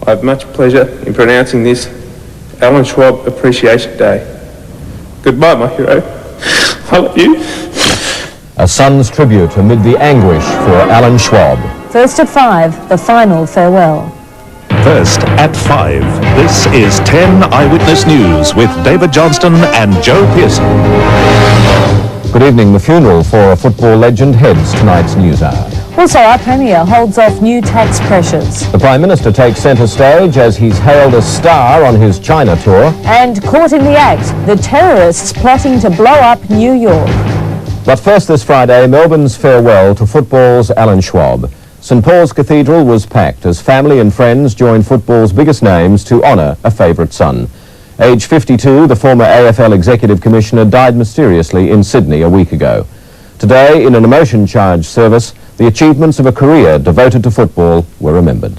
I have much pleasure in pronouncing this Alan Schwab Appreciation Day. Goodbye, my hero. I love you. A son's tribute amid the anguish for Alan Schwab. First at 5, the final farewell. First at 5, this is 10 Eyewitness News with David Johnston and Joe Pearson. Good evening. The funeral for a football legend heads tonight's news hour. Also, our Premier holds off new tax pressures. The Prime Minister takes centre stage as he's hailed a star on his China tour. And caught in the act, the terrorists plotting to blow up New York. But first this Friday, Melbourne's farewell to football's Alan Schwab. St Paul's Cathedral was packed as family and friends joined football's biggest names to honour a favourite son. Age 52, the former AFL Executive Commissioner died mysteriously in Sydney a week ago. Today, in an emotion-charged service, the achievements of a career devoted to football were remembered.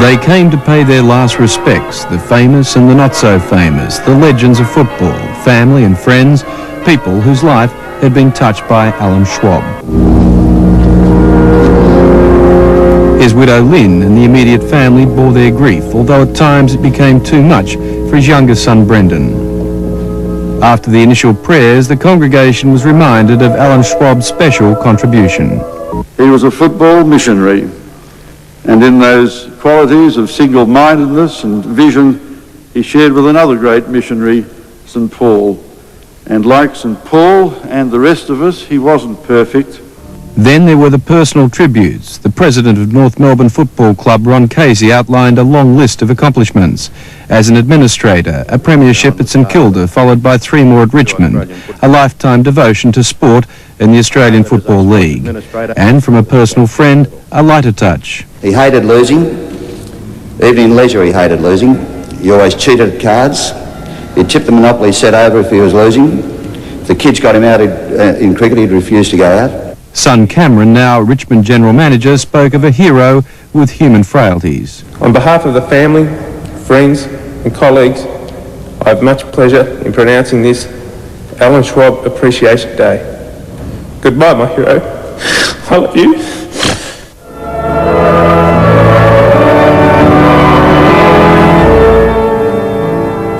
They came to pay their last respects, the famous and the not-so-famous, the legends of football, family and friends, people whose life had been touched by Alan Schwab. His widow Lynn and the immediate family bore their grief, although at times it became too much for his younger son Brendan. After the initial prayers, the congregation was reminded of Alan Schwab's special contribution. He was a football missionary, and in those qualities of single-mindedness and vision, he shared with another great missionary, St Paul. And like St Paul and the rest of us, he wasn't perfect. Then there were the personal tributes. The president of North Melbourne Football Club, Ron Casey, outlined a long list of accomplishments. As an administrator, a premiership at St Kilda, followed by 3 more at Richmond, a lifetime devotion to sport in the Australian Football League. And from a personal friend, a lighter touch. He hated losing. Even in leisure he hated losing. He always cheated at cards. He'd tip the Monopoly set over if he was losing. If the kids got him out in cricket, he'd refuse to go out. Son Cameron, now Richmond General Manager, spoke of a hero with human frailties. On behalf of the family, friends and colleagues, I have much pleasure in pronouncing this Alan Schwab Appreciation Day. Goodbye, my hero. I love you.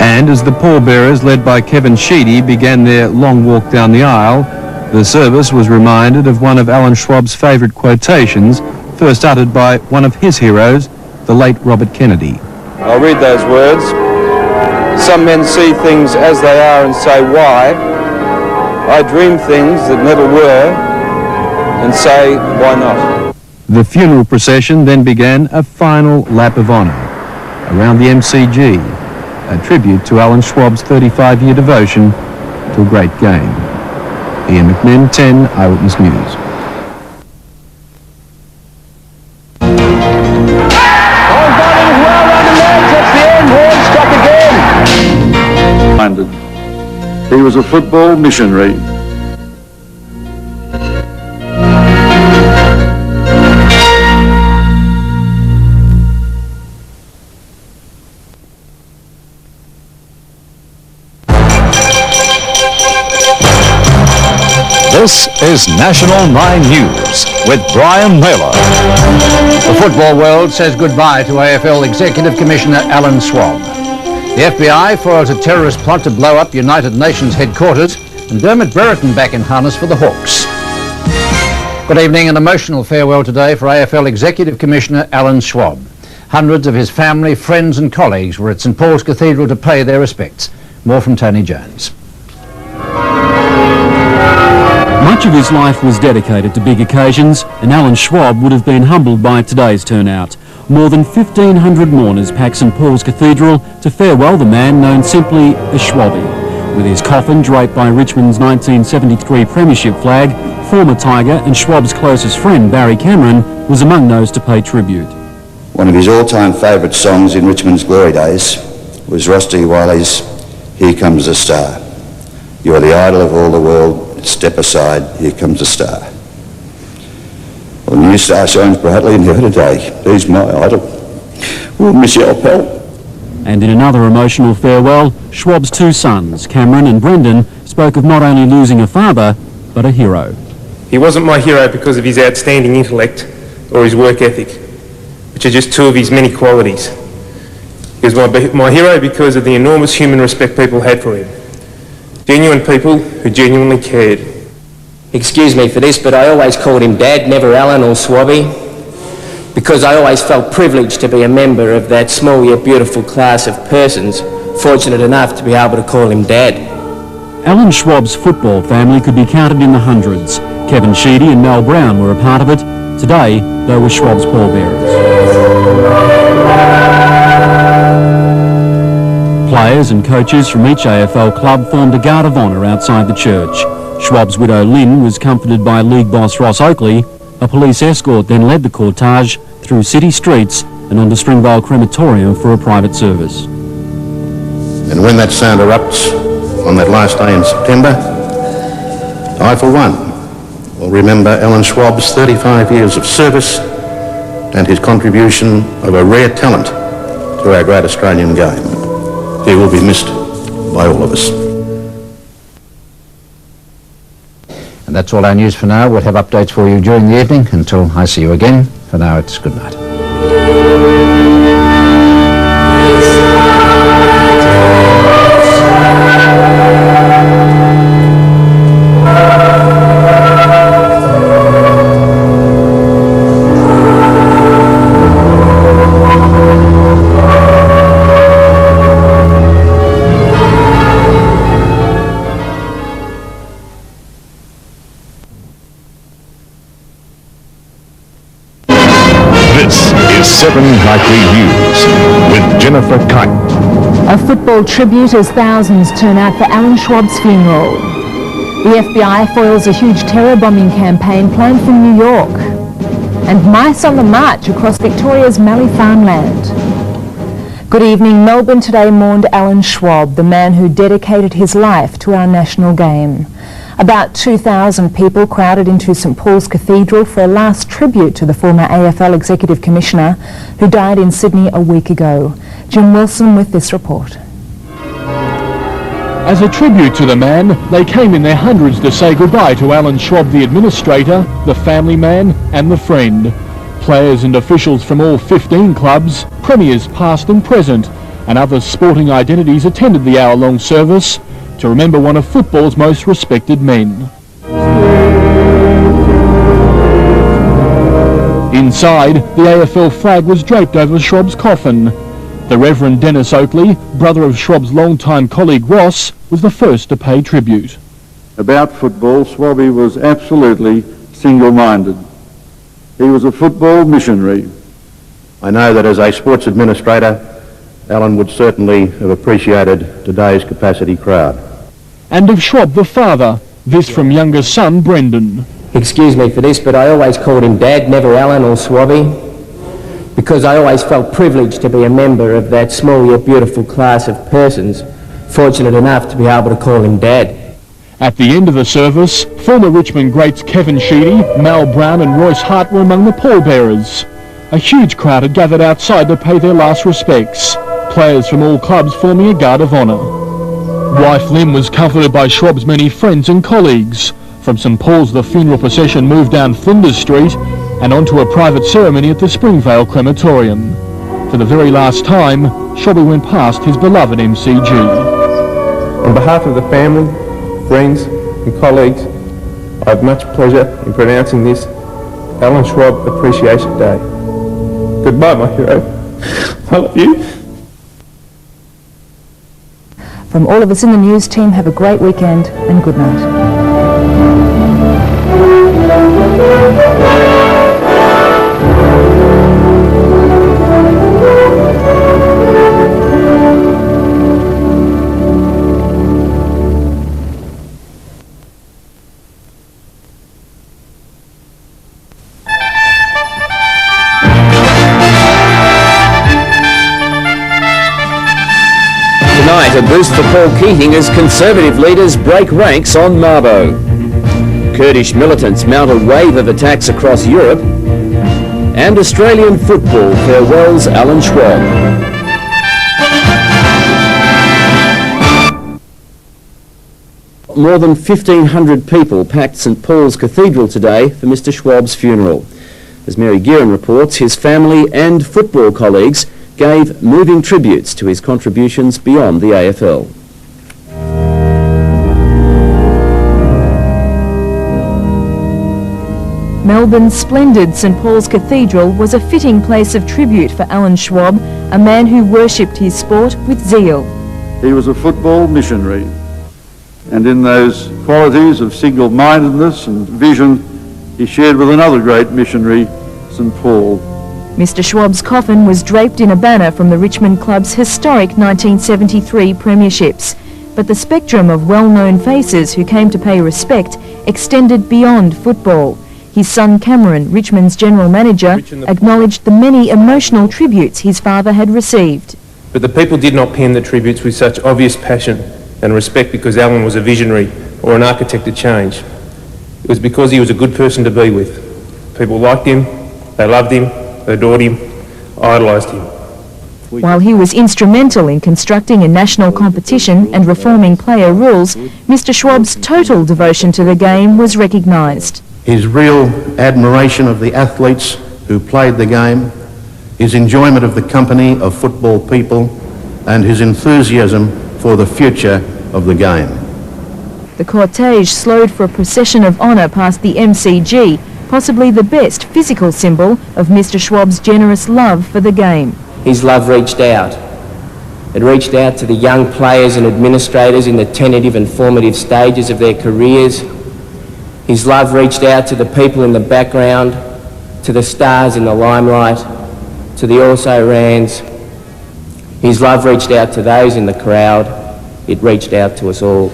And as the pallbearers, led by Kevin Sheedy, began their long walk down the aisle, the service was reminded of one of Alan Schwab's favourite quotations, first uttered by one of his heroes, the late Robert Kennedy. I'll read those words. Some men see things as they are and say, why? I dream things that never were and say, why not? The funeral procession then began a final lap of honour around the MCG, a tribute to Alan Schwab's 35-year devotion to a great game. Ian McMinn, 10 Eyewitness News. He was a football missionary. This is National 9 News with Brian Naylor. The football world says goodbye to AFL Executive Commissioner Alan Schwab. The FBI foils a terrorist plot to blow up United Nations headquarters, and Dermot Brereton back in harness for the Hawks. Good evening. An emotional farewell today for AFL Executive Commissioner Alan Schwab. Hundreds of his family, friends and colleagues were at St Paul's Cathedral to pay their respects. More from Tony Jones. Much of his life was dedicated to big occasions, and Alan Schwab would have been humbled by today's turnout. More than 1,500 mourners packed St Paul's Cathedral to farewell the man known simply as Schwabby. With his coffin draped by Richmond's 1973 premiership flag, former Tiger and Schwab's closest friend Barry Cameron was among those to pay tribute. One of his all-time favourite songs in Richmond's glory days was Ross D. Wiley's Here Comes a Star. You're the idol of all the world, step aside, here comes a star. Well, the new star shines brightly in here today. He's my idol. We'll miss you, old pal. And in another emotional farewell, Schwab's 2 sons, Cameron and Brendan, spoke of not only losing a father, but a hero. He wasn't my hero because of his outstanding intellect or his work ethic, which are just two of his many qualities. He was my hero because of the enormous human respect people had for him. Genuine people who genuinely cared. Excuse me for this, but I always called him Dad, never Alan or Swabby, because I always felt privileged to be a member of that small yet beautiful class of persons, fortunate enough to be able to call him Dad. Alan Schwab's football family could be counted in the hundreds. Ch10 and Mel Brown were a part of it. Today, they were Schwab's pallbearers. Players and coaches from each AFL club formed a guard of honour outside the church. Schwab's widow Lynn was comforted by league boss Ross Oakley. A police escort then led the cortege through city streets and onto Springvale Crematorium for a private service. And when that sound erupts on that last day in September, I, for one, will remember Alan Schwab's 35 years of service and his contribution of a rare talent to our great Australian game. He will be missed by all of us. And that's all our news for now. We'll have updates for you during the evening. Until I see you again, for now it's good night. Ch7 Nightly News with Jennifer Kite. A football tribute as thousands turn out for Alan Schwab's funeral. The FBI foils a huge terror bombing campaign planned from New York. And mice on the march across Victoria's Mallee farmland. Good evening. Melbourne today mourned Alan Schwab, the man who dedicated his life to our national game. About 2,000 people crowded into St Paul's Cathedral for a last tribute to the former AFL Executive Commissioner who died in Sydney a week ago. Jim Wilson with this report. As a tribute to the man, they came in their hundreds to say goodbye to Alan Schwab, the administrator, the family man and the friend. Players and officials from all 15 clubs, premiers past and present, and other sporting identities attended the hour-long service to remember one of football's most respected men. Inside, the AFL flag was draped over Schwab's coffin. The Reverend Dennis Oakley, brother of Schwab's longtime colleague Ross, was the first to pay tribute. About football, Swabby was absolutely single-minded. He was a football missionary. I know that as a sports administrator, Alan would certainly have appreciated today's capacity crowd. And of Schwab the father, this from younger son Brendan. Excuse me for this, but I always called him Dad, never Alan or Swabby, because I always felt privileged to be a member of that small yet beautiful class of persons, fortunate enough to be able to call him Dad. At the end of the service, former Richmond greats Ch9, Mal Brown and Royce Hart were among the pallbearers. A huge crowd had gathered outside to pay their last respects, players from all clubs forming a guard of honour. Wife Lynn was comforted by Schwab's many friends and colleagues. From St Paul's, the funeral procession moved down Flinders Street and onto a private ceremony at the Springvale Crematorium. For the very last time, Schwabby went past his beloved MCG. On behalf of the family, friends and colleagues, I have much pleasure in pronouncing this Alan Schwab Appreciation Day. Goodbye, my hero. I love you. From all of us in the news team, have a great weekend and good night. Tonight, a boost for Paul Keating as Conservative leaders break ranks on Mabo. Kurdish militants mount a wave of attacks across Europe. And Australian football farewells Alan Schwab. more than 1,500 people packed St Paul's Cathedral today for Mr Schwab's funeral. As Mary Gearan reports, his family and football colleagues gave moving tributes to his contributions beyond the AFL. Melbourne's splendid St Paul's Cathedral was a fitting place of tribute for Alan Schwab, a man who worshipped his sport with zeal. He was a football missionary, and in those qualities of single-mindedness and vision, he shared with another great missionary, St Paul. Mr Schwab's coffin was draped in a banner from the Richmond club's historic 1973 premierships, but the spectrum of well-known faces who came to pay respect extended beyond football. His son Cameron, Richmond's general manager, acknowledged the many emotional tributes his father had received. But the people did not pen the tributes with such obvious passion and respect because Alan was a visionary or an architect of change. It was because he was a good person to be with. People liked him, they loved him, they adored him, idolised him. While he was instrumental in constructing a national competition and reforming player rules, Mr Schwab's total devotion to the game was recognised. His real admiration of the athletes who played the game, his enjoyment of the company of football people, and his enthusiasm for the future of the game. The cortege slowed for a procession of honour past the MCG, possibly the best physical symbol of Mr Schwab's generous love for the game. His love reached out. It reached out to the young players and administrators in the tentative and formative stages of their careers. His love reached out to the people in the background, to the stars in the limelight, to the also-rans. His love reached out to those in the crowd. It reached out to us all.